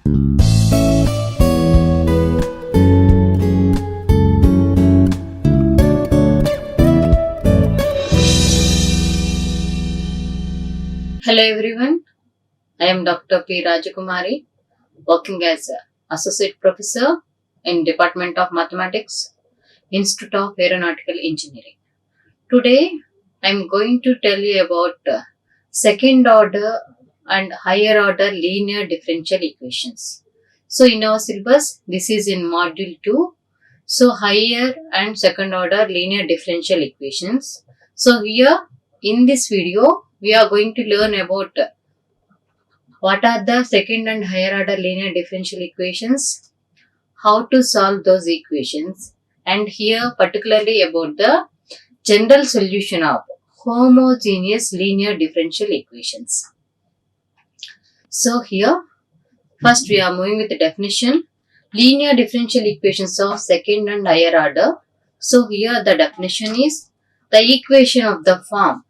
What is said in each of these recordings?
Hello everyone, I am Dr. P. Kumari, working as Associate Professor in Department of Mathematics, Institute of Aeronautical Engineering. Today, I am going to tell you about second order and higher order linear differential equations. So, in our syllabus, this is in module 2. So, higher and second order linear differential equations. So, here in this video, we are going to learn about what are the second and higher order linear differential equations, how to solve those equations, and here particularly about the general solution of homogeneous linear differential equations. So here, first we are moving with the definition. Linear differential equations of second and higher order. So here the definition is the equation of the form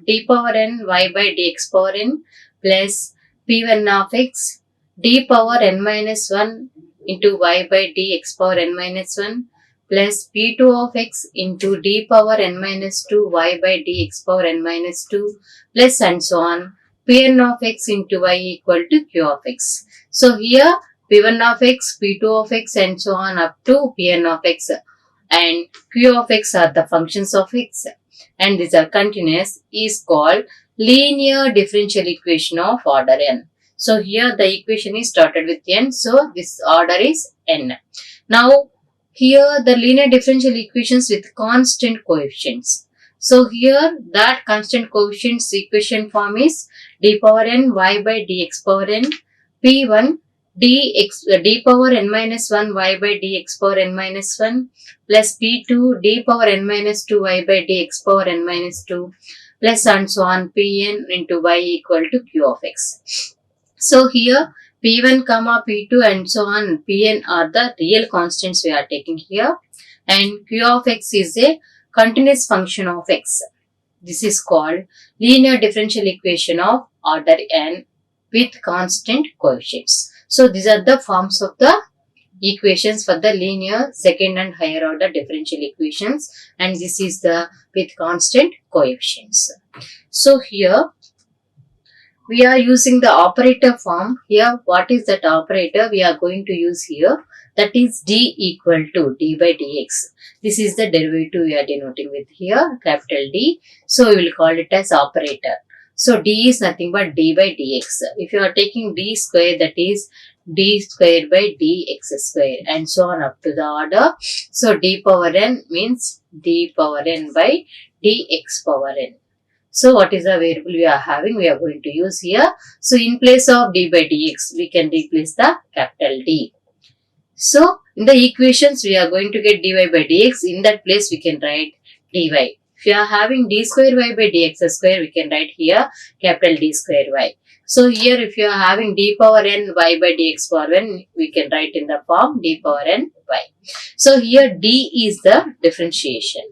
d power n y by dx power n plus p1 of x d power n minus 1 into y by dx power n minus 1 plus p2 of x into d power n minus 2 y by dx power n minus 2 plus and so on pn of x into y equal to q of x. So here p1 of x, p2 of x and so on up to pn of x and q of x are the functions of x and these are continuous is called linear differential equation of order n. So here the equation is started with n, so this order is n. Now here the linear differential equations with constant coefficients. So here that constant coefficients equation form is d power n y by dx power n p1 d power n minus 1 y by dx power n minus 1 plus p2 d power n minus 2 y by dx power n minus 2 plus and so on pn into y equal to q of x. So here p1 comma p2 and so on pn are the real constants we are taking here and q of x is a continuous function of x. This is called linear differential equation of order n with constant coefficients. So these are the forms of the equations for the linear second and higher order differential equations and this is the with constant coefficients. So here we are using the operator form. Here what is that operator we are going to use here, that is d equal to d by dx. This is the derivative we are denoting with here capital D. So we will call it as operator. So d is nothing but d by dx. If you are taking d square, that is d square by dx square and so on up to the order. So d power n means d power n by dx power n. So what is the variable we are having? We are going to use here. So in place of d by dx, we can replace the capital D. So in the equations, we are going to get dy by dx. In that place, we can write dy. If you are having d square y by dx square, we can write here capital D square y. So here if you are having d power n y by dx power n, we can write in the form d power n y. So here d is the differentiation.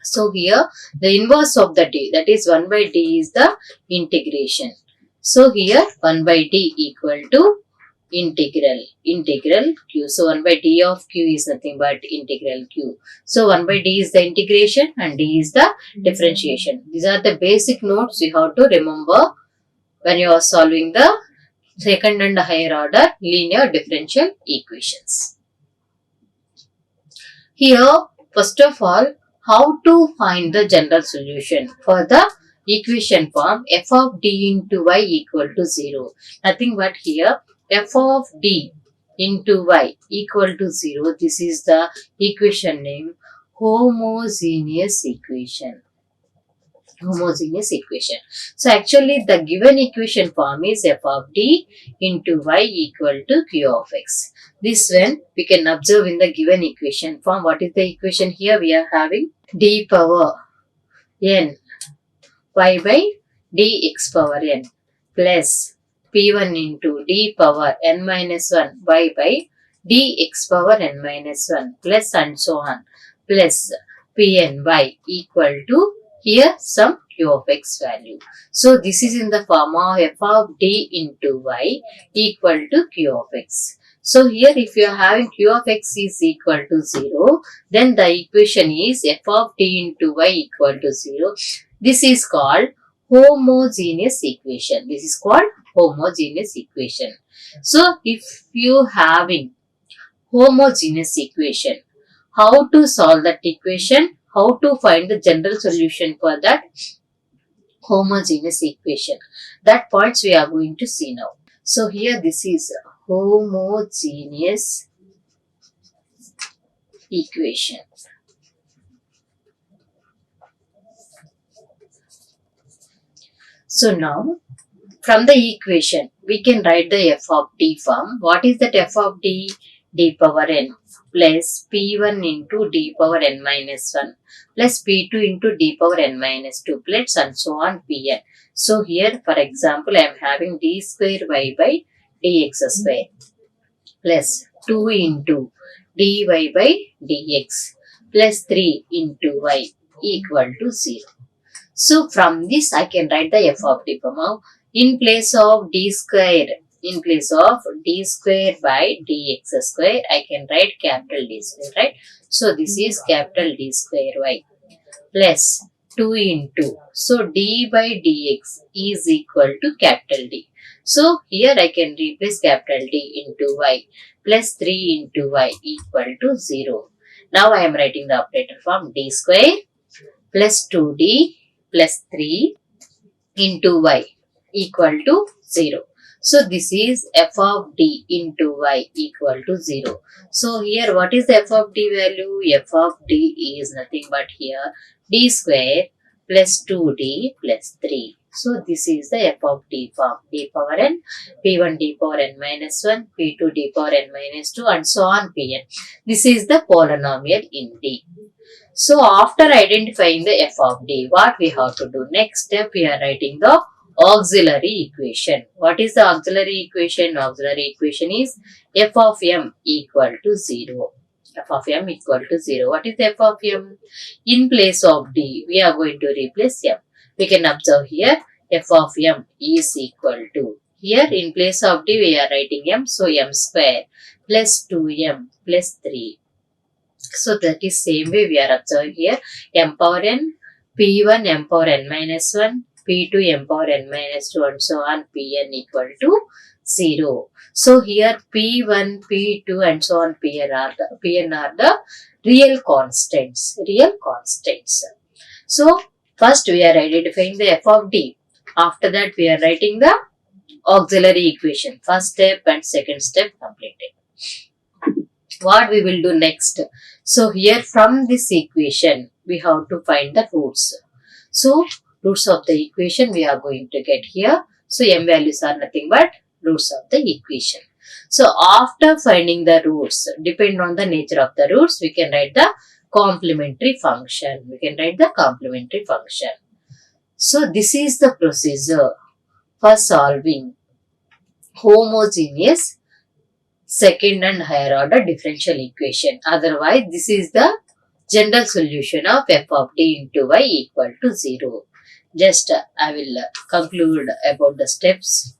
So here the inverse of the d, that is 1 by d is the integration. So here 1 by d equal to integral q. So 1 by d of q is nothing but integral q. So 1 by d is the integration and d is the differentiation. These are the basic notes you have to remember when you are solving the second and higher order linear differential equations. Here first of all, how to find the general solution for the equation form f of d into y equal to 0. Nothing but here f of d into y equal to 0. This is the equation name homogeneous equation. Homogeneous equation. So actually the given equation form is f of d into y equal to q of x. This one we can observe in the given equation form. What is the equation here? We are having d power n y by dx power n plus p1 into d power n minus 1 y by dx power n minus 1 plus and so on plus pn y equal to here some q of x value. So this is in the form of f of d into y equal to q of x. So here if you are having q of x is equal to 0, then the equation is f of d into y equal to 0. This is called homogeneous equation. This is called homogeneous equation. So if you having homogeneous equation, how to solve that equation, how to find the general solution for that homogeneous equation, that points we are going to see now. So here this is homogeneous equation. So now from the equation we can write the f of d form. What is that f of d? D power n plus p1 into d power n minus 1 plus p2 into d power n minus 2 plus and so on pn. So here for example I am having d square y by dx square plus 2 into dy by dx plus 3 into y equal to 0. So from this I can write the f of d form. In place of d square by dx square, I can write capital D square, right? So this is capital D square y plus 2 into, so d by dx is equal to capital D. So here I can replace capital D into y plus 3 into y equal to 0. Now I am writing the operator form d square plus 2d plus 3 into y equal to 0. So this is f of d into y equal to 0. So here what is the f of d value? F of d is nothing but here d square plus 2d plus 3. So this is the f of d form. D power n, p1 d power n minus 1, p2 d power n minus 2 and so on pn. This is the polynomial in d. So after identifying the f of d, what we have to do? Next step we are writing the auxiliary equation. What is the auxiliary equation? Auxiliary equation is f of m equal to 0. F of m equal to 0. What is the f of m? In place of d, we are going to replace m. We can observe here f of m is equal to, here in place of d we are writing m, so m square plus 2m plus 3. So that is same way we are observing here m power n, p1 m power n minus 1, p2 m power n minus 2 and so on pn equal to 0. So here p1, p2 and so on pn are the real constants. So first we are identifying the f of d. After that we are writing the auxiliary equation. First step and second step completed. What we will do next? So here from this equation we have to find the roots. So roots of the equation we are going to get here. So m values are nothing but roots of the equation. So after finding the roots, depending on the nature of the roots, we can write the complementary function. So this is the procedure for solving homogeneous second and higher order differential equation. Otherwise, this is the general solution of f of d into y equal to 0. Just I will conclude about the steps.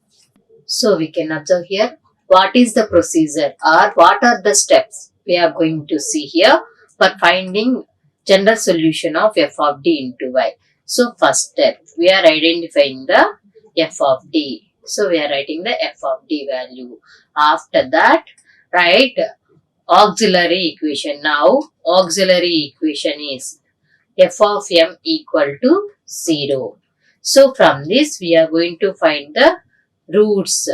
So we can observe here what is the procedure or what are the steps we are going to see here for finding general solution of f of d into y. So first step we are identifying the f of d. So we are writing the f of d value. After that write auxiliary equation. Now auxiliary equation is f of m equal to 0. So from this we are going to find the roots.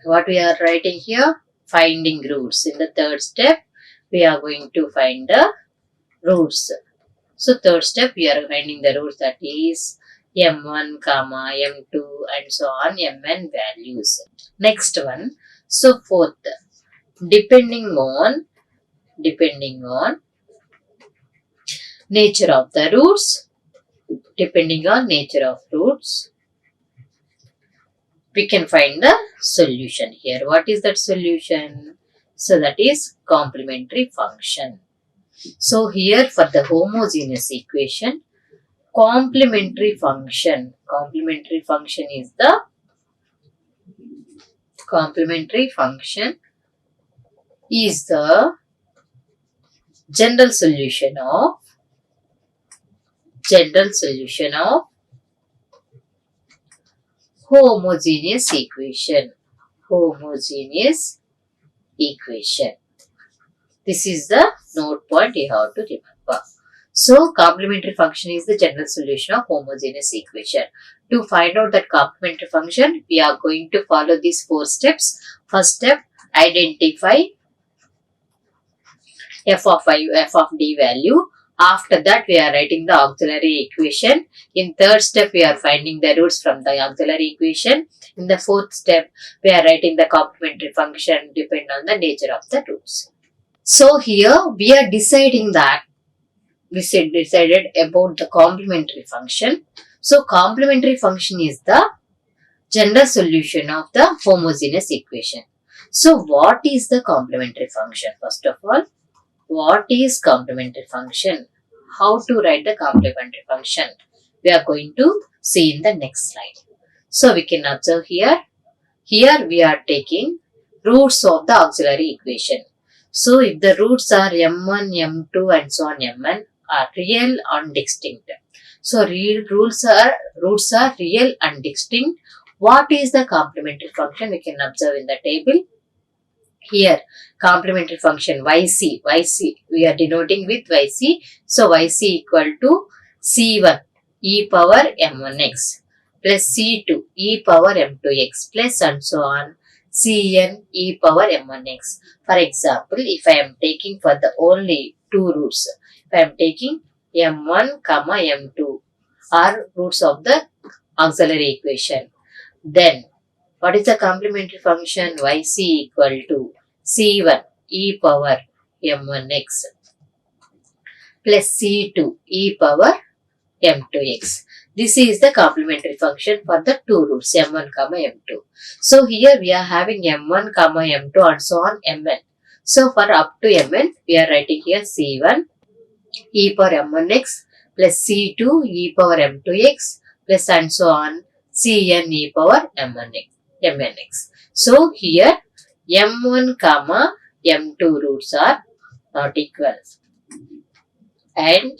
What we are writing here? Finding roots. In the third step we are going to find the roots. So third step we are finding the roots, that is m1, m2 and so on mn values. Next one. So fourth, depending on nature of the roots, we can find the solution here. What is that solution? So that is complementary function. So here for the homogeneous equation, complementary function. Complementary function is the general solution of homogeneous equation. This is the note point you have to remember. So, complementary function is the general solution of homogeneous equation. To find out that complementary function, we are going to follow these 4 steps. First step, identify f of d value. After that, we are writing the auxiliary equation. In third step, we are finding the roots from the auxiliary equation. In the fourth step, we are writing the complementary function depending on the nature of the roots. So here we are decided about the complementary function. So complementary function is the general solution of the homogeneous equation. So what is the complementary function? First of all, what is complementary function? How to write the complementary function? We are going to see in the next slide. So we can observe here. Here we are taking roots of the auxiliary equation. So if the roots are m1, m2 and so on mn are real and distinct. So roots are real and distinct. What is the complementary function? We can observe in the table. Here complementary function yc we are denoting with yc. So yc equal to c1 e power m1x plus c2 e power m2x plus and so on cn e power m1x. For example, if I am taking for the only 2 roots, if I am taking m1 comma m2 are roots of the auxiliary equation, then what is the complementary function? Yc equal to c1 e power m1x plus c2 e power m2x. This is the complementary function for the 2 roots m1 comma m2. So here we are having m1 comma m2 and so on mn. So for up to mn we are writing here c1 e power m1x plus c2 e power m2x plus and so on cn e power mnx. So here m1 comma m2 roots are not equal, and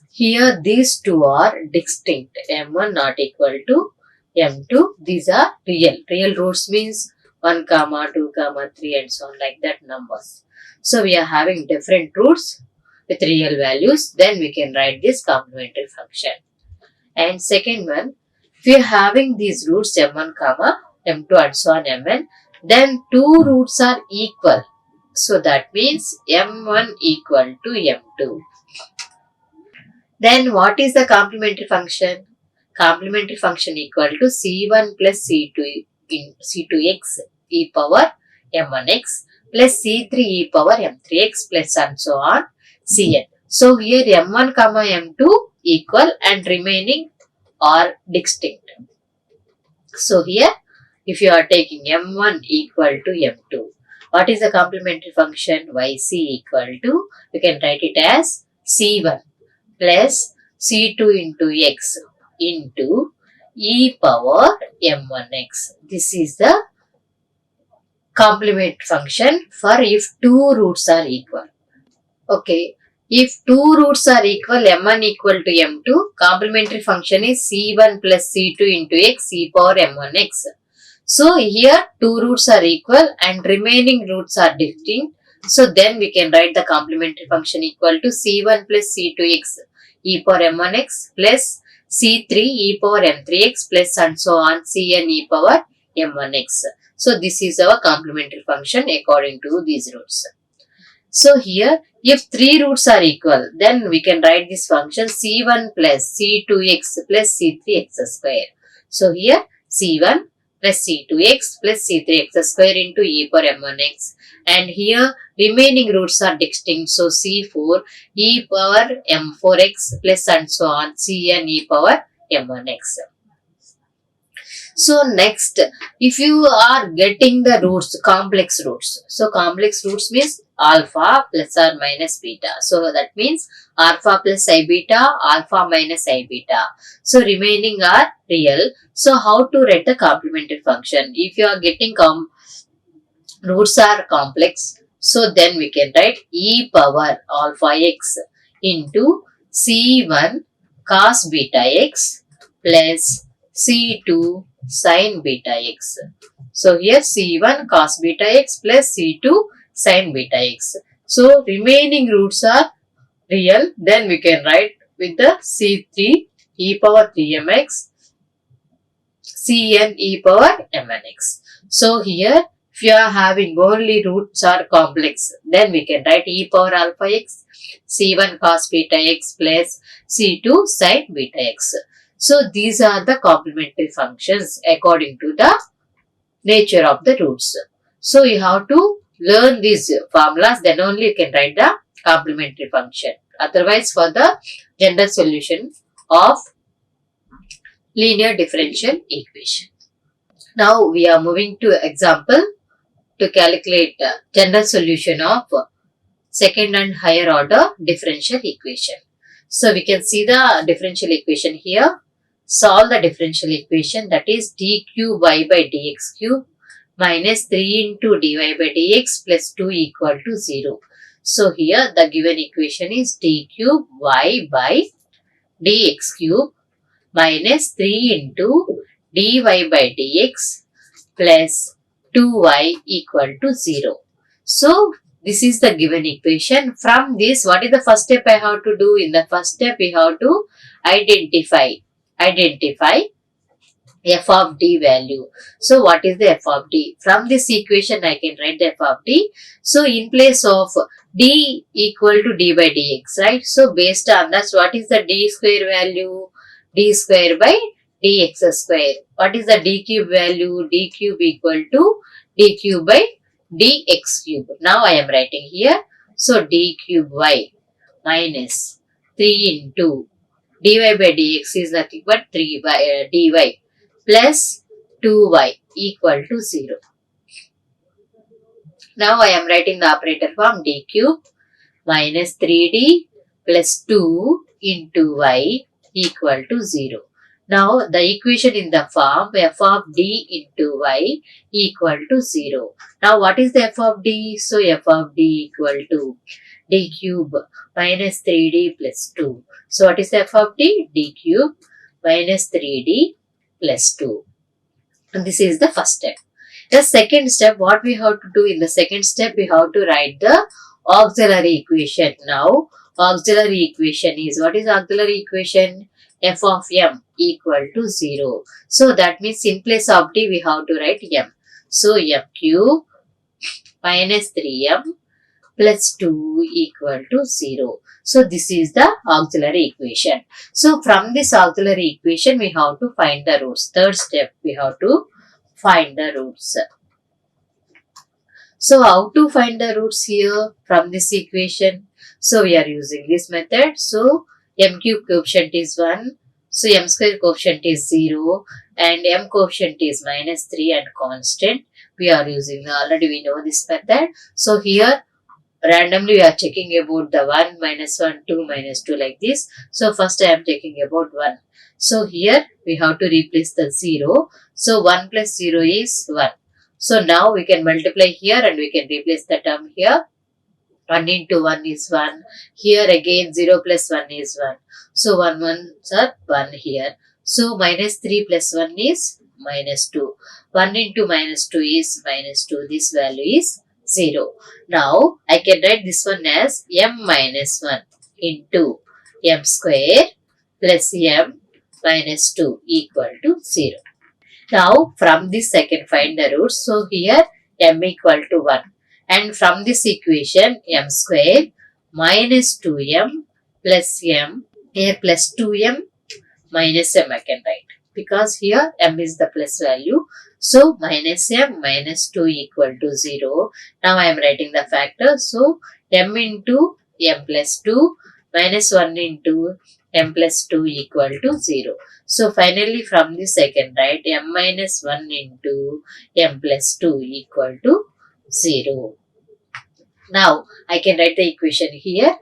here these two are distinct. M1 not equal to M2. These are real. Real roots means 1 comma 2 comma 3 and so on like that numbers. So we are having different roots with real values. Then we can write this complementary function. And second one, if we are having these roots M1 comma M2 and so on Mn, then 2 roots are equal. So that means M1 equal to M2. Then what is the complementary function? Complementary function equal to C1 plus C2 in C2x e power m1x plus C3 e power m3x plus and so on Cn. So here m1 comma m2 equal and remaining are distinct. So here if you are taking m1 equal to m2, what is the complementary function? Yc equal to, you can write it as C1 plus C2 into x into e power m1x. This is the complement function for if 2 roots are equal. Okay, if 2 roots are equal, m1 equal to m2, complementary function is c1 plus c2 into x e power m1x. So here 2 roots are equal and remaining roots are distinct. So then we can write the complementary function equal to c1 plus c2x e power m1x plus c3 e power m3x plus and so on cn e power m1x. So this is our complementary function according to these roots. So here if 3 roots are equal, then we can write this function c1 plus c2x plus c3x square. So here c1 plus c2x plus c3x square into e power m1x, and here remaining roots are distinct, so c4 e power m4x plus and so on cn e power m1x. So next, if you are getting the roots, complex roots. So complex roots means alpha plus or minus beta. So that means alpha plus I beta, alpha minus I beta. So remaining are real. So how to write the complementary function? If you are getting roots are complex, so then we can write e power alpha x into c1 cos beta x plus c2 sin beta x. So here c1 cos beta x plus c2 sin beta x. So remaining roots are real, then we can write with the c3 e power 3mx cn e power mnx. So here if you are having only roots are complex, then we can write e power alpha x c1 cos beta x plus c2 sin beta x. So these are the complementary functions according to the nature of the roots. So you have to learn these formulas, then only you can write the complementary function. Otherwise, for the general solution of linear differential equation. Now we are moving to example to calculate general solution of second and higher order differential equation. So we can see the differential equation here. Solve the differential equation, that is d cube y by dx cube minus 3 into dy by dx plus 2 equal to 0. So here the given equation is d cube y by dx cube minus 3 into dy by dx plus 2y equal to 0. So this is the given equation. From this, what is the first step I have to do? In the first step, we have to identify f of d value. So what is the f of d? From this equation, I can write the f of d. So in place of d equal to d by dx, right? So based on that, what is the d square value? D square by dx square. What is the d cube value? D cube equal to d cube by dx cube. Now I am writing here. So d cube y minus 3 into dy by dx is nothing but 3 by dy plus 2y equal to 0. Now I am writing the operator form d cube minus 3d plus 2 into y equal to 0. Now the equation in the form f of d into y equal to 0. Now what is the f of d? So f of d equal to d cube minus 3d plus 2. So what is the f of d? D cube minus 3d plus 2. And this is the first step. The second step, what we have to do in the second step, we have to write the auxiliary equation. Now auxiliary equation is, what is auxiliary equation? F of m equal to 0. So that means in place of d we have to write m. So m cube minus 3m plus 2 equal to 0. So this is the auxiliary equation. So from this auxiliary equation we have to find the roots. Third step, we have to find the roots. So how to find the roots here from this equation? So we are using this method. So m cube coefficient is 1. So m square coefficient is 0 and m coefficient is minus 3 and constant. We are using, already we know this method. So here randomly we are checking about the 1, minus 1, 2, minus 2 like this. So first I am checking about 1. So here we have to replace the 0. So 1 plus 0 is 1. So now we can multiply here and we can replace the term here. 1 into 1 is 1. Here again 0 plus 1 is 1. So 1 ones are 1 here. So minus 3 plus 1 is minus 2. 1 into minus 2 is minus 2. This value is 0. Now I can write this one as m minus 1 into m square plus m minus 2 equal to 0. Now from this I can find the roots. So here m equal to 1. And from this equation m square minus 2m plus m, here plus 2m minus m I can write. Because here m is the plus value. So minus m minus 2 equal to 0. Now I am writing the factor. So m into m plus 2 minus 1 into m plus 2 equal to 0. So finally from this I can write m minus 1 into m plus 2 equal to 0. Now I can write the equation here.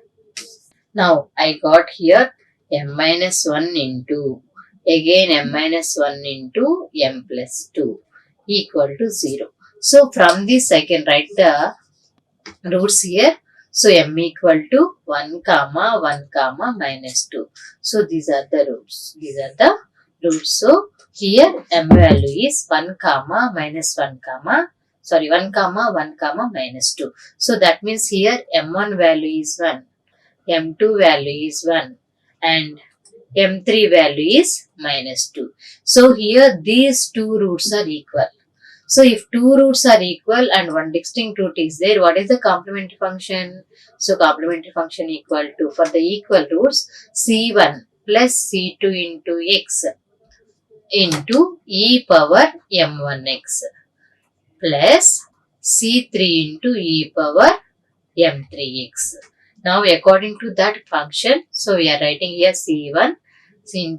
Now I got here m minus 1 into again m minus 1 into m plus 2 equal to 0. So from this I can write the roots here. So m equal to 1 comma 1 comma minus 2. So these are the roots. These are the roots. So here m value is 1 comma minus 1 comma 1 comma 1 comma minus 2. So that means here m1 value is 1, m2 value is 1 and m3 value is minus 2. So here these two roots are equal. So if two roots are equal and one distinct root is there, what is the complementary function? So complementary function equal to, for the equal roots, c1 plus c2 into x into e power m1x plus c3 into e power m3x. Now according to that function, so we are writing here c1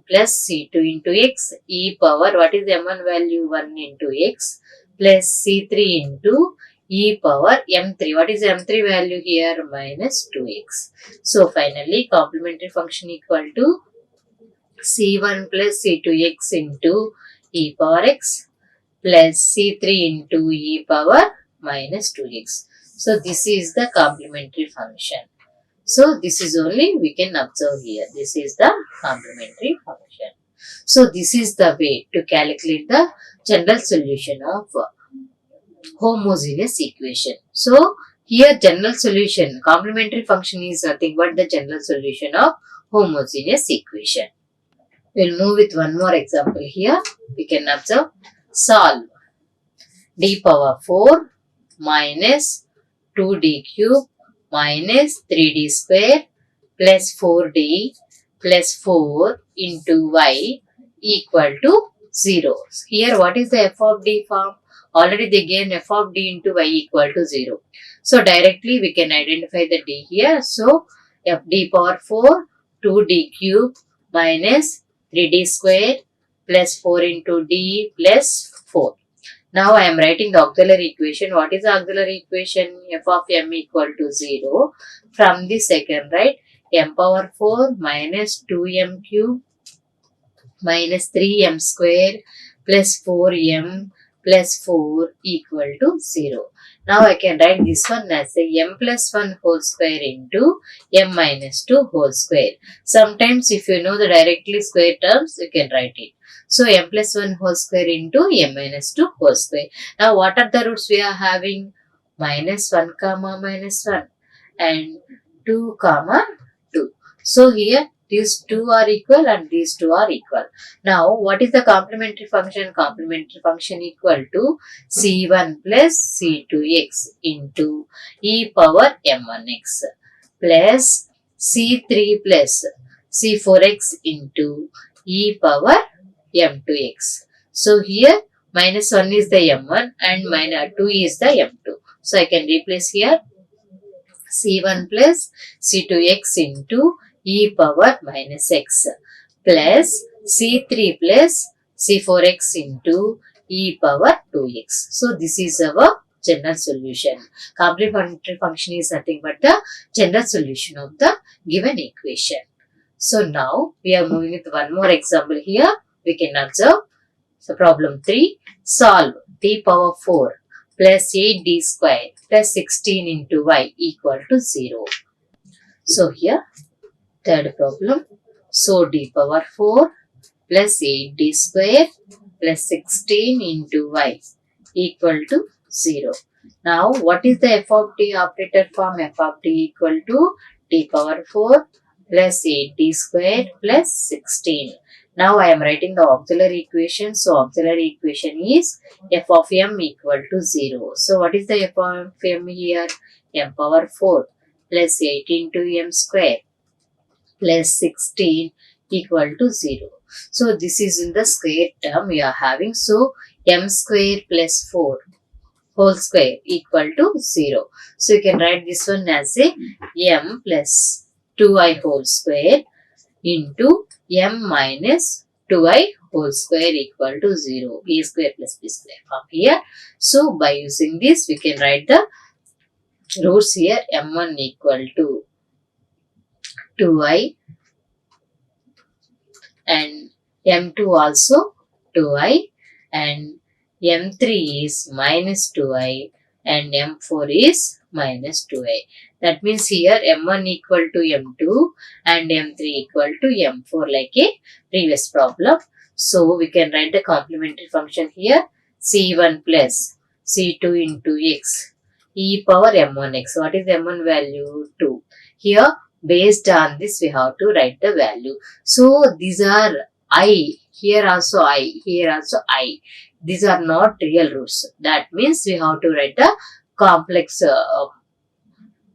plus c2 into x e power, what is m1 value? 1 into x plus c3 into e power m3. What is m3 value here? Minus 2x. So finally complementary function equal to c1 plus c2x into e power x plus c3 into e power minus 2x. So this is the complementary function. So this is only we can observe here. This is the complementary function. So this is the way to calculate the general solution of homogeneous equation. So here general solution, complementary function is nothing but the general solution of homogeneous equation. We'll move with one more example here. We can observe solve d power 4 minus 2d cube minus 3d square plus 4d plus 4 into y equal to 0. Here what is the f of d form? Already they gave f of d into y equal to 0. So directly we can identify the d here. So f d power 4 2d cube minus 3d square plus 4 into d plus 4. Now I am writing the auxiliary equation. What is the auxiliary equation? F of m equal to 0. From the second, right? M power 4 minus 2m cube minus 3m square plus 4m plus 4 equal to 0. Now I can write this one as a m plus 1 whole square into m minus 2 whole square. Sometimes if you know the directly square terms, you can write it. So m plus 1 whole square into m minus 2 whole square. Now what are the roots we are having? Minus 1 comma minus 1 and 2 comma 2. So here these two are equal and these two are equal. Now what is the complementary function? Complementary function equal to c1 plus c2x into e power m1x plus c3 plus c4x into e power m2x. So here minus 1 is the m1 and minus 2 is the m2. So I can replace here c1 plus c2x into e power minus x plus c3 plus c4x into e power 2x. So this is our general solution. Complementary function is nothing but the general solution of the given equation. So now we are moving with one more example here. We can observe. So problem 3. Solve d power 4 plus 8d square plus 16 into y equal to 0. So here third problem. So d power 4 plus 8d square plus 16 into y equal to 0. Now what is the f of d operator form? F of d equal to d power 4 plus 8d square plus 16. Now I am writing the auxiliary equation. So auxiliary equation is f of m equal to 0. So what is the f of m here? M power 4 plus 8 into m square plus 16 equal to 0. So this is in the square term we are having. So m square plus 4 whole square equal to 0. So you can write this one as a m plus 2i whole square into m minus 2i whole square equal to 0. A square plus b square from here. So by using this we can write the roots here m1 equal to 2i and m2 also 2i and m3 is minus 2i and m4 is minus 2i. That means here m1 equal to m2 and m3 equal to m4 like a previous problem. So we can write the complementary function here c1 plus c2 into x e power m1x. What is m1 value? 2. Here based on this we have to write the value. So these are I, here also I, here also I. These are not real roots. That means we have to write the complex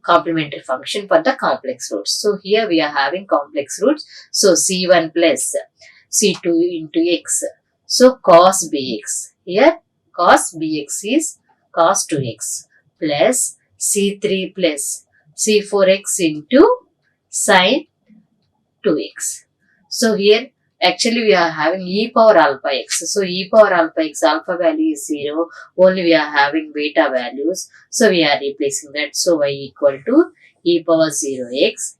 complementary function for the complex roots. So here we are having complex roots. So C1 plus C2 into x. So cos bx. Here cos bx is cos 2x plus C3 plus C4x into sin 2x. So here actually we are having e power alpha x. So e power alpha x, alpha value is 0. Only we are having beta values. So we are replacing that. So y equal to e power 0x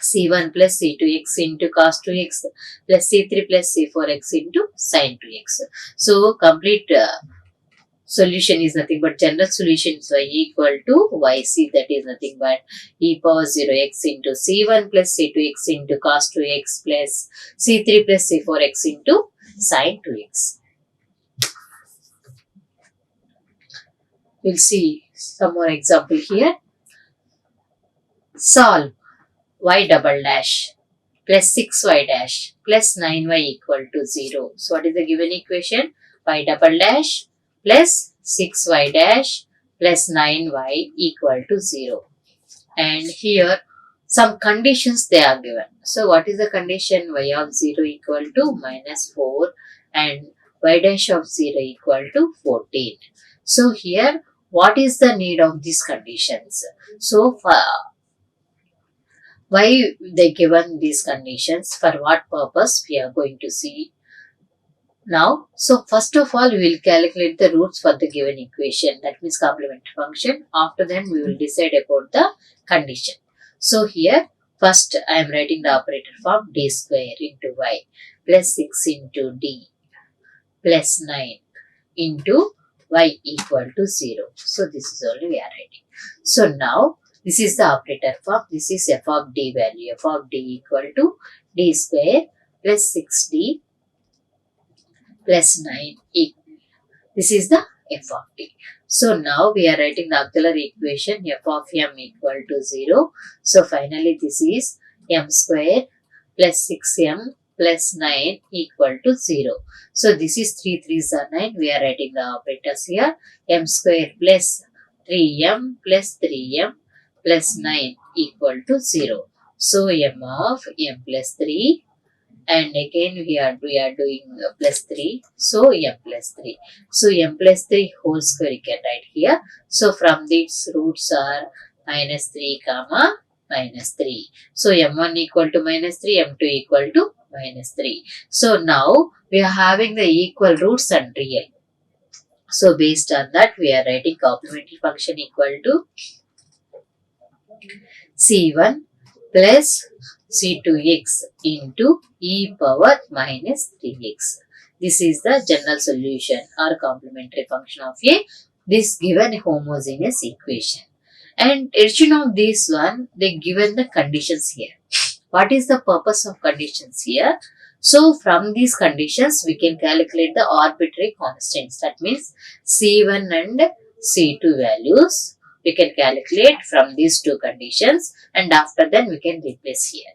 c1 plus c2x into cos 2x plus c3 plus c4x into sin 2x. So complete solution is nothing but general solution is y equal to yc, that is nothing but e power 0x into c1 plus c2x into cos 2x plus c3 plus c4x into sin 2x. We'll see some more example here. Solve y double dash plus 6y dash plus 9y equal to 0. So what is the given equation? Y double dash plus 6y dash plus 9y equal to 0. And here some conditions they are given. So what is the condition? Y of 0 equal to minus 4 and y dash of 0 equal to 14. So here what is the need of these conditions? So why they given these conditions, for what purpose, we are going to see now. So first of all we will calculate the roots for the given equation, that means complementary function. After then we will decide about the condition. So here first I am writing the operator form d square into y plus 6 into d plus 9 into y equal to 0. So this is only we are writing. So now this is the operator form. This is f of d value. F of d equal to d square plus 6d plus 9 equal. This is the f of d. So now we are writing the auxiliary equation f of m equal to 0. So finally this is m square plus 6m plus 9 equal to 0. So this is 3 3s are 9. We are writing the operators here. M square plus 3m plus 3m plus 9 equal to 0. So m of m plus 3 and again we are doing plus 3. So m plus 3. So m plus 3 whole square you can write here. So from these roots are minus 3 comma minus 3. So m1 equal to minus 3, m2 equal to minus 3. So now we are having the equal roots and real. So based on that we are writing complementary function equal to c1 plus c2x into e power minus 3x. This is the general solution or complementary function of this given homogeneous equation. And addition of this one, they given the conditions here. What is the purpose of conditions here? So from these conditions we can calculate the arbitrary constants. That means C1 and C2 values we can calculate from these two conditions, and after that we can replace here.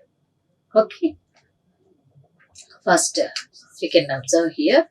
Okay. First we can observe here.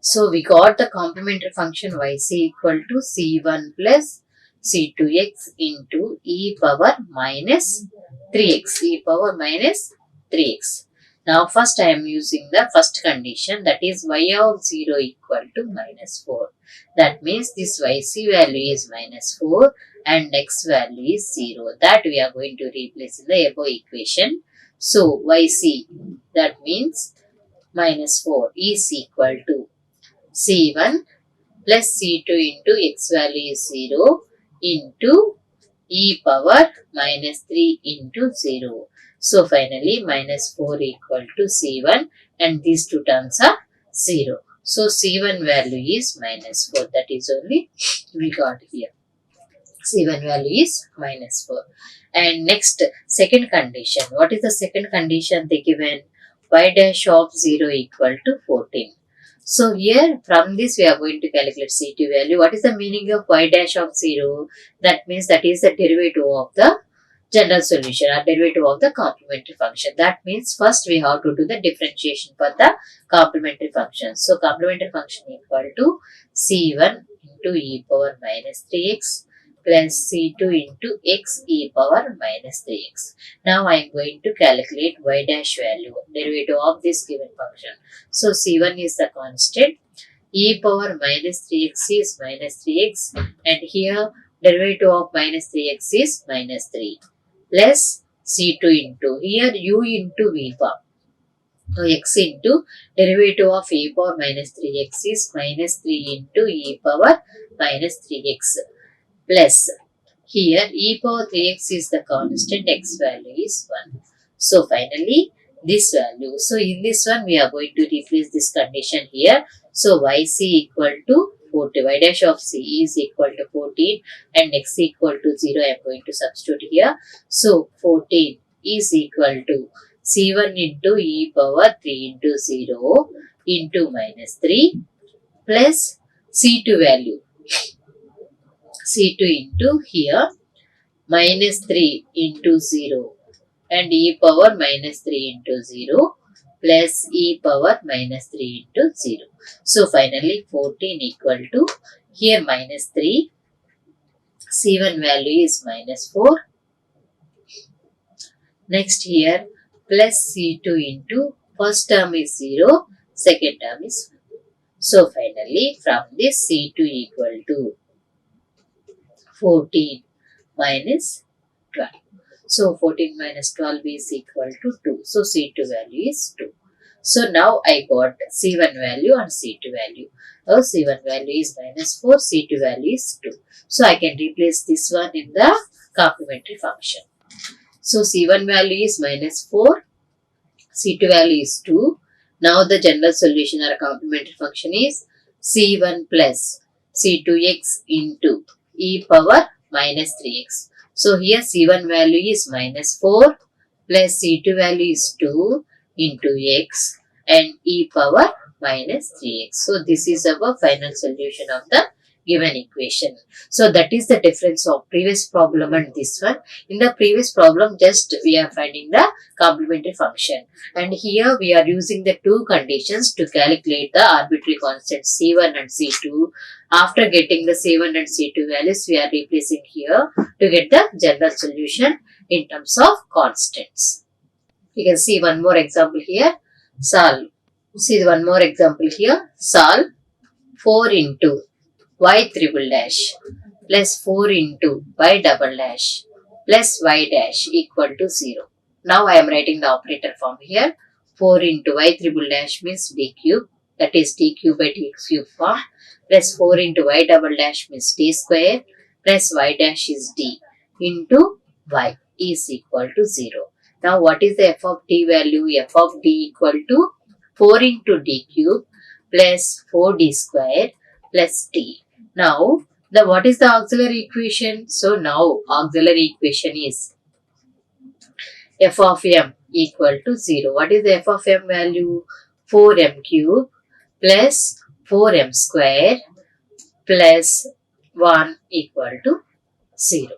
So we got the complementary function yc equal to c1 plus c2x into e power minus 3x. E power minus 3x. Now first I am using the first condition, that is y of 0 equal to minus 4. That means this yc value is minus 4 and x value is 0. That we are going to replace in the above equation. So yc, that means minus 4 is equal to c1 plus c2 into x value is 0 into e power minus 3 into 0. So finally minus 4 equal to C1 and these two terms are 0. So C1 value is minus 4. That is only we got here. C1 value is minus 4. And next, second condition. What is the second condition they given? Y dash of 0 equal to 14. So here from this we are going to calculate C2 value. What is the meaning of y dash of 0? That means that is the derivative of the general solution or derivative of the complementary function. That means first we have to do the differentiation for the complementary function. So complementary function equal to C1 into e power minus 3x plus C2 into x e power minus 3x. Now I am going to calculate y dash value, derivative of this given function. So C1 is the constant, e power minus 3x is minus 3x, and here derivative of minus 3x is minus 3 plus C2 into, here u into v form. So x into derivative of e power minus 3x is minus 3 into e power minus 3x plus here e power 3x is the constant, x value is 1. So finally this value. So in this one we are going to replace this condition here. So yc equal to 40, y dash of c is equal to 14 and x equal to 0 I am going to substitute here. So 14 is equal to c1 into e power 3 into 0 into minus 3 plus c2 value. C2 into here minus 3 into 0 and e power minus 3 into 0 plus e power minus 3 into 0. So finally 14 equal to here minus 3, C1 value is minus 4. Next here plus C2 into first term is 0, second term is 1. So finally from this C2 equal to 14 minus 12. So 14 minus 12 is equal to 2. So C2 value is 2. So now I got C1 value and C2 value. Now C1 value is minus 4, C2 value is 2. So I can replace this one in the complementary function. So C1 value is minus 4, C2 value is 2. Now the general solution or complementary function is C1 plus C2x into e power minus 3x. So here C1 value is minus 4 plus C2 value is 2 into x and e power minus 3x. So this is our final solution of the given equation. So that is the difference of previous problem and this one. In the previous problem just we are finding the complementary function and here we are using the two conditions to calculate the arbitrary constants C1 and C2. After getting the C1 and C2 values we are replacing here to get the general solution in terms of constants. You can see one more example here. Solve. See one more example here. Solve 4 into y triple dash plus 4 into y double dash plus y dash equal to 0. Now I am writing the operator form here. 4 into y triple dash means d cube, that is d cube by dx cube form, plus 4 into y double dash means d square plus y dash is d into y is equal to 0. Now what is the f of d value? F of d equal to 4 into d cube plus 4d square plus d. Now what is the auxiliary equation? So now auxiliary equation is f of m equal to 0. What is the f of m value? 4m cube plus 4m square plus 1 equal to 0.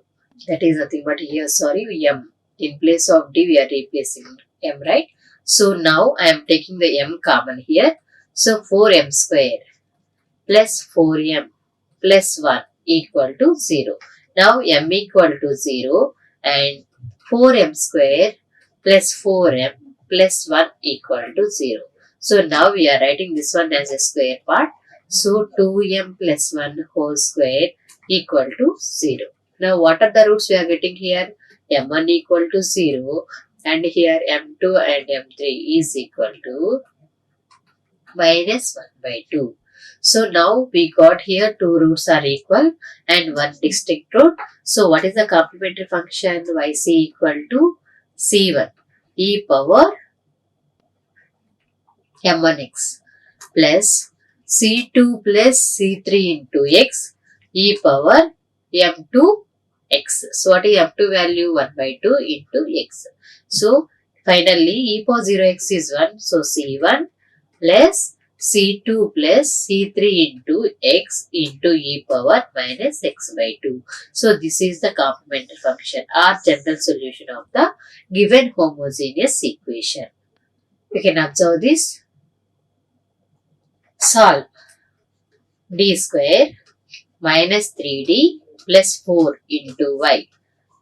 That is nothing but here, m. In place of d we are replacing m, right? So now I am taking the m common here. So 4m square plus 4m plus 1 equal to 0. Now m equal to 0 and 4m square plus 4m plus 1 equal to 0. So now we are writing this one as a square part. So 2m plus 1 whole square equal to 0. Now what are the roots we are getting here? m1 equal to 0 and here m2 and m3 is equal to minus 1 by 2. So now we got here two roots are equal and one distinct root. So what is the complementary function? Yc equal to c1 e power m1x plus c2 plus c3 into x e power m2 x. So what is m2 value? 1 by 2 into x. So finally e power 0x is 1. So c1 plus c2 plus c3 into x into e power minus x by 2. So this is the complementary function or general solution of the given homogeneous equation. We can observe this. Solve d square minus 3d plus 4 into y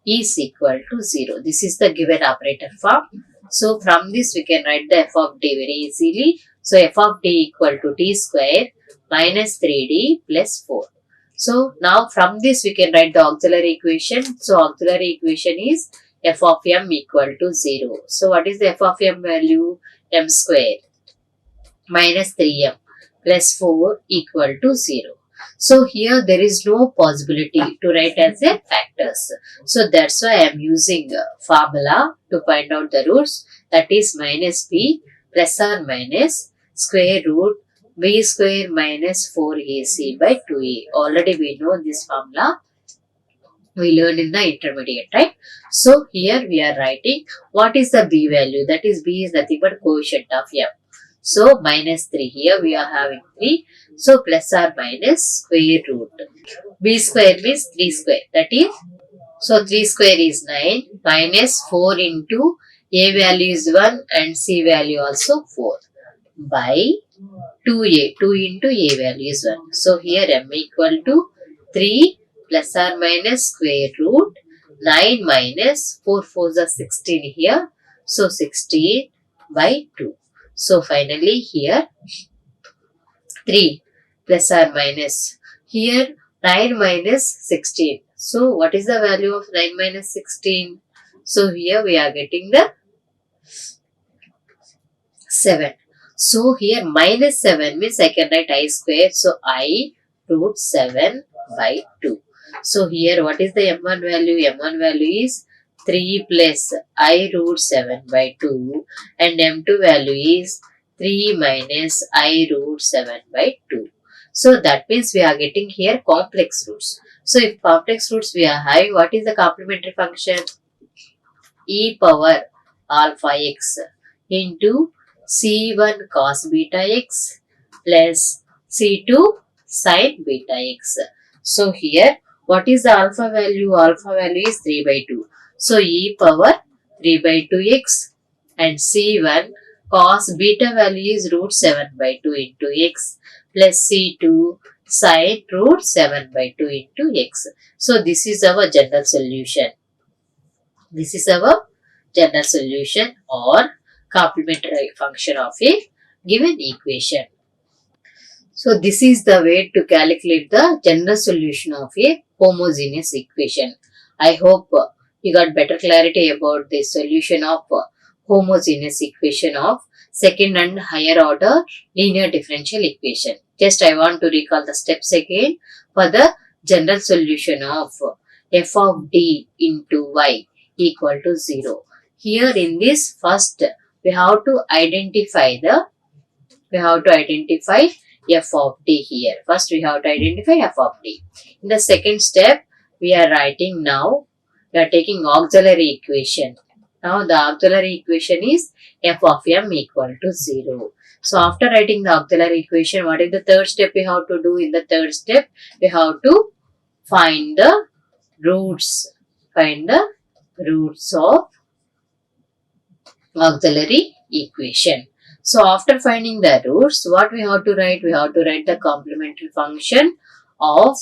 is equal to 0. This is the given operator form. So from this we can write the f of d very easily. So f of d equal to d square minus 3d plus 4. So now from this we can write the auxiliary equation. So auxiliary equation is f of m equal to 0. So what is the f of m value? M square minus 3m plus 4 equal to 0. So here there is no possibility to write as a factors. So that's why I am using formula to find out the roots, that is minus b plus or minus square root b square minus 4ac by 2a. Already we know this formula. We learned in the intermediate, right? So here we are writing what is the b value, that is b is nothing but coefficient of m. So minus 3, here we are having 3. So plus or minus square root. B square means 3 square, that is, so 3 square is 9 minus 4 into a value is 1 and c value also 4 by 2a, 2 into a value is 1. So here m equal to 3 plus or minus square root 9 minus 4 4s are 16 here. So 16 by 2. So finally here 3 plus or minus, here 9 minus 16. So what is the value of 9 minus 16? So here we are getting the 7. So here minus 7 means I can write I square. So I root 7 by 2. So here what is the m1 value? M1 value is 3 plus I root 7 by 2 and m2 value is 3 minus I root 7 by 2. So that means we are getting here complex roots. So if complex roots we are having, what is the complementary function? E power alpha x into c1 cos beta x plus c2 sin beta x. So here what is the alpha value? Alpha value is 3 by 2. So e power 3 by 2x and c1 cos beta value is root 7 by 2 into x plus c2 sin root 7 by 2 into x. So this is our general solution. This is our general solution or complementary function of a given equation. So this is the way to calculate the general solution of a homogeneous equation. I hope you got better clarity about the solution of homogeneous equation of second and higher order linear differential equation. Just I want to recall the steps again. For the general solution of f of d into y equal to 0. Here in this first we have to identify f of d here. First we have to identify f of d. In the second step we are writing now, we are taking auxiliary equation. Now the auxiliary equation is f of m equal to 0. So after writing the auxiliary equation, what is the third step we have to do? In the third step we have to find the roots. Find the roots of auxiliary equation. So after finding the roots, what we have to write? We have to write the complementary function of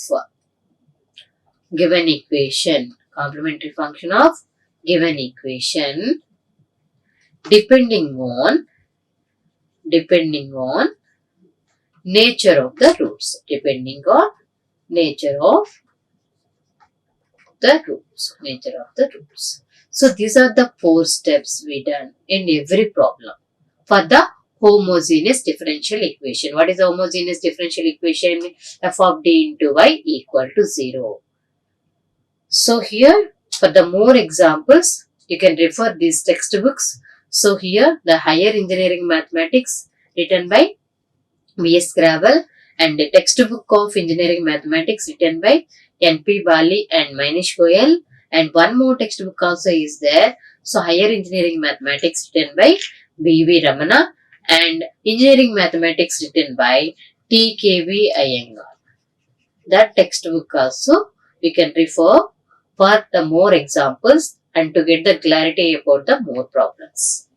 given equation. Complementary function of given equation depending on nature of the roots. Depending on nature of the roots. So these are the 4 steps we done in every problem for the homogeneous differential equation. What is the homogeneous differential equation? F of d into y equal to 0. So here, for the more examples, you can refer these textbooks. So here, the higher engineering mathematics written by V.S. Gravel and the textbook of engineering mathematics written by N.P. Bali and Manish Goyal. And one more textbook also is there. So higher engineering mathematics written by B.V. Ramana and engineering mathematics written by T.K.V. Iyengar. That textbook also we can refer for the more examples and to get the clarity about the more problems.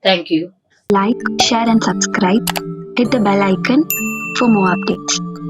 Thank you. Like, share and subscribe. Hit the bell icon for more updates.